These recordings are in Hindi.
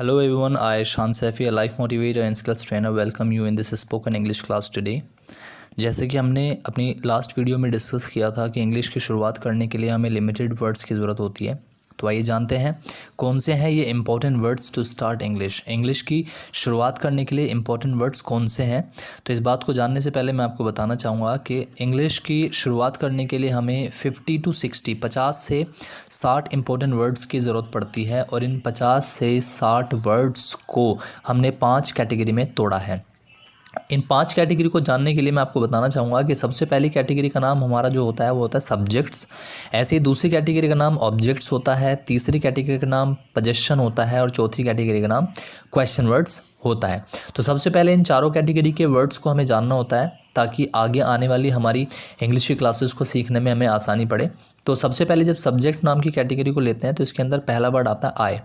Hello everyone, I Shan Safi, a life motivator and skills trainer, welcome you in this spoken English class today। जैसे कि हमने अपनी लास्ट वीडियो में डिस्कस किया था कि इंग्लिश की शुरुआत करने के लिए हमें लिमिटेड वर्ड्स की ज़रूरत होती है। तो आइए जानते हैं कौन से हैं ये important words to start English की शुरुआत करने के लिए इंपॉर्टेंट वर्ड्स कौन से हैं। तो इस बात को जानने से पहले मैं आपको बताना चाहूँगा कि इंग्लिश की शुरुआत करने के लिए हमें 50 से 60 इंपॉर्टेंट वर्ड्स की ज़रूरत पड़ती है और इन 50 से 60 वर्ड्स को हमने 5 कैटेगरी में तोड़ा है। इन 5 कैटेगरी को जानने के लिए मैं आपको बताना चाहूँगा कि सबसे पहली कैटेगरी का नाम हमारा जो होता है वो होता है सब्जेक्ट्स। ऐसे ही दूसरी कैटेगरी का नाम ऑब्जेक्ट्स होता है, तीसरी कैटेगरी का नाम पोजेशन होता है और चौथी कैटेगरी का नाम क्वेश्चन वर्ड्स होता है। तो सबसे पहले इन चारों कैटेगरी के वर्ड्स को हमें जानना होता है ताकि आगे आने वाली हमारी इंग्लिश की क्लासेस को सीखने में हमें आसानी पड़े। तो सबसे पहले जब सब्जेक्ट नाम की कैटेगरी को लेते हैं तो इसके अंदर पहला वर्ड आता है आई।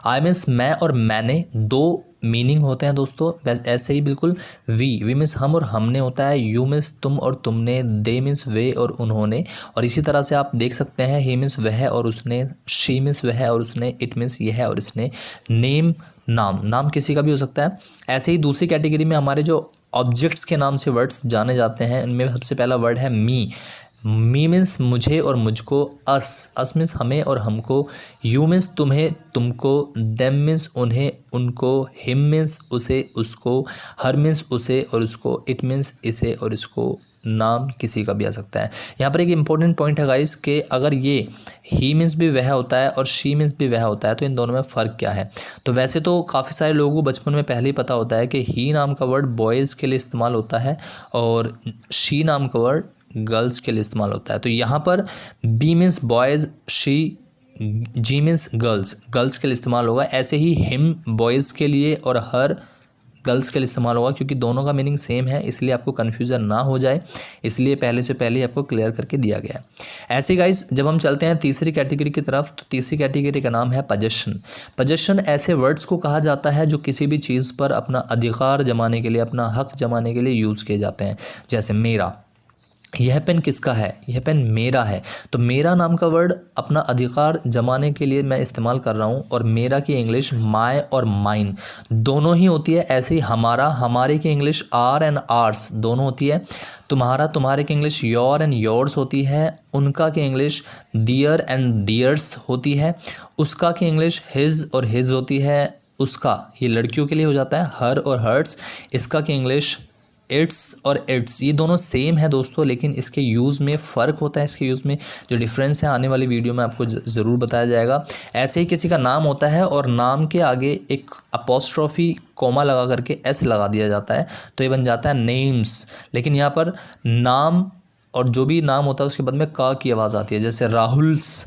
आई मीन्स मैं और मैंने, दो मीनिंग होते हैं दोस्तों। ऐसे ही बिल्कुल वी मीन्स हम और हमने होता है, यू मीन्स तुम और तुमने, दे मीन्स वे और उन्होंने, और इसी तरह से आप देख सकते हैं ही मीन्स वह और उसने, शी मीन्स वह और उसने, इट मीन्स यह और इसने, नेम नाम किसी का भी हो सकता है। ऐसे ही दूसरी कैटेगरी में हमारे जो ऑब्जेक्ट्स के नाम से वर्ड्स जाने जाते हैं इनमें सबसे पहला वर्ड है मी मीन्स मुझे और मुझको, अस मीन्स हमें और हमको, यू मीन्स तुम्हें तुमको, देम मीन्स उन्हें उनको, हिम मीन्स उसे उसको, हर मीन्स उसे और उसको, इट मीन्स इसे और इसको, नाम किसी का भी आ सकता है। यहाँ पर एक इंपॉर्टेंट पॉइंट है गाइस कि अगर ये ही मीन्स भी वह होता है और शी मीन्स भी वह होता है तो इन दोनों में फ़र्क क्या है। तो वैसे तो काफ़ी सारे लोगों को बचपन में पहले ही पता होता है कि ही नाम का वर्ड बॉयज़ के लिए इस्तेमाल होता है और शी नाम का वर्ड गर्ल्स के लिए इस्तेमाल होता है। तो यहाँ पर B means boys, she, G means girls के लिए इस्तेमाल होगा। ऐसे ही हिम बॉयज़ के लिए और हर गर्ल्स के लिए इस्तेमाल होगा, क्योंकि दोनों का मीनिंग सेम है, इसलिए आपको कन्फ्यूज़न ना हो जाए, इसलिए पहले से पहले आपको क्लियर करके दिया गया है। ऐसे गाइस जब हम चलते हैं तीसरी कैटेगरी की तरफ तो तीसरी कैटेगरी का नाम है पोजेशन। ऐसे वर्ड्स को कहा जाता है जो किसी भी चीज़ पर अपना अधिकार जमाने के लिए, अपना हक जमाने के लिए यूज़ किए जाते हैं। जैसे मेरा, यह पेन किसका है, यह पेन मेरा है। तो मेरा नाम का वर्ड अपना अधिकार जमाने के लिए मैं इस्तेमाल कर रहा हूँ और मेरा की इंग्लिश माय और माइन दोनों ही होती है। ऐसे ही हमारा, हमारे की इंग्लिश आर एंड आर्स दोनों होती है। तुम्हारा, तुम्हारे की इंग्लिश योर एंड योर्स होती है। उनका की इंग्लिश दियर एंड दियर्स होती है। उसका की इंग्लिश हिज और हिज होती है। उसका ये लड़कियों के लिए हो जाता है हर और हर्ट्स। इसका की इंग्लिश इट्स और इट्स, ये दोनों सेम है दोस्तों, लेकिन इसके यूज़ में फ़र्क होता है। इसके यूज़ में जो डिफरेंस है आने वाली वीडियो में आपको ज़रूर बताया जाएगा। ऐसे ही किसी का नाम होता है और नाम के आगे एक अपोस्ट्रोफी कॉमा लगा करके एस लगा दिया जाता है तो ये बन जाता है नेम्स। लेकिन यहाँ पर नाम और जो भी नाम होता है उसके बाद में का की आवाज़ आती है। जैसे राहुल्स,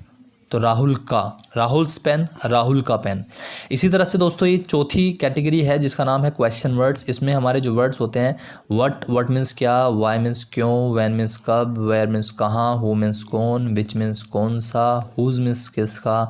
तो राहुल का, राहुल्स पेन, राहुल का पेन। इसी तरह से दोस्तों ये चौथी कैटेगरी है जिसका नाम है क्वेश्चन वर्ड्स। इसमें हमारे जो वर्ड्स होते हैं व्हाट मीन्स क्या, वाई मीन्स क्यों, व्हेन मीन्स कब, वेयर मीन्स कहाँ, हु मीन्स कौन, विच मीन्स कौन सा, हुज मीन्स किसका,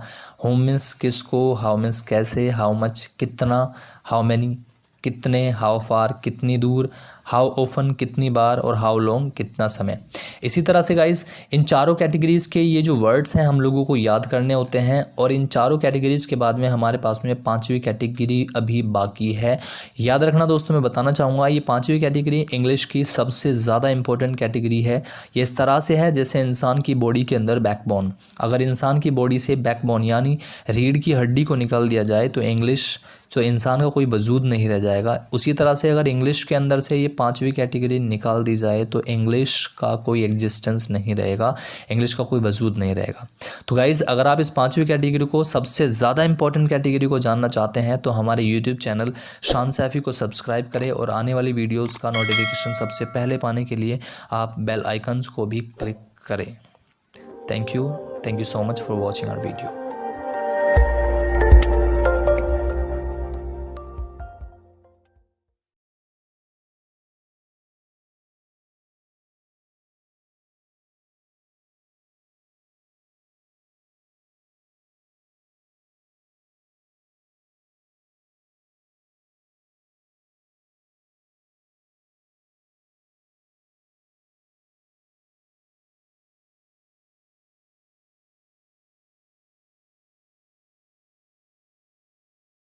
होम मीन्स किसको, हाउ मीन्स कैसे, हाउ मच कितना, हाउ मैनी कितने, हाउ फार कितनी दूर, हाउ ओफन कितनी बार और हाउ लॉन्ग कितना समय। इसी तरह से गाइस इन चारों कैटेगरीज़ के ये जो वर्ड्स हैं हम लोगों को याद करने होते हैं और इन चारों कैटेगरीज़ के बाद में हमारे पास में पांचवी कैटेगरी अभी बाकी है। याद रखना दोस्तों, मैं बताना चाहूँगा ये पांचवी कैटेगरी इंग्लिश की सबसे ज़्यादा इंपॉर्टेंट कैटेगरी है। ये इस तरह से है जैसे इंसान की बॉडी के अंदर बैकबोन, अगर इंसान की बॉडी से बैकबोन यानी रीढ़ की हड्डी को निकाल दिया जाए तो इंग्लिश, तो इंसान का कोई वजूद नहीं रह जाएगा। उसी तरह से अगर इंग्लिश के अंदर से ये पांचवी कैटेगरी निकाल दी जाए तो इंग्लिश का कोई एग्जिस्टेंस नहीं रहेगा, इंग्लिश का कोई वजूद नहीं रहेगा। तो गाइज़ अगर आप इस पांचवी कैटेगरी को, सबसे ज़्यादा इंपॉर्टेंट कैटेगरी को जानना चाहते हैं तो हमारे यूट्यूब चैनल शान सैफ़ी को सब्सक्राइब करें और आने वाली वीडियोज़ का नोटिफिकेशन सबसे पहले पाने के लिए आप बेल आइकन्स को भी क्लिक करें। Thank you so much for watching our video.